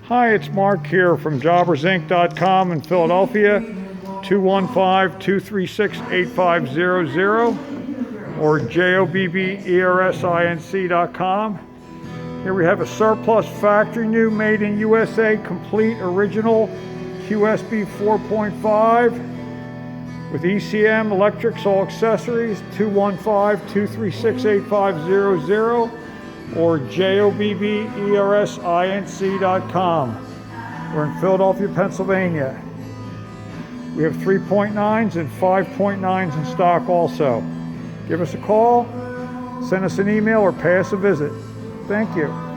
Hi, it's Mark here from JobbersInc.com in Philadelphia, 215-236-8500 or JOBBERSINC.com. Here we have a surplus factory new made in USA complete original QSB 4.5 with ECM, electrics, all accessories, 215-236-8500 or JOBBERSINC.com. We're in Philadelphia, Pennsylvania. We have 3.9s and 5.9s in stock also. Give us a call, send us an email, or pay us a visit. Thank you.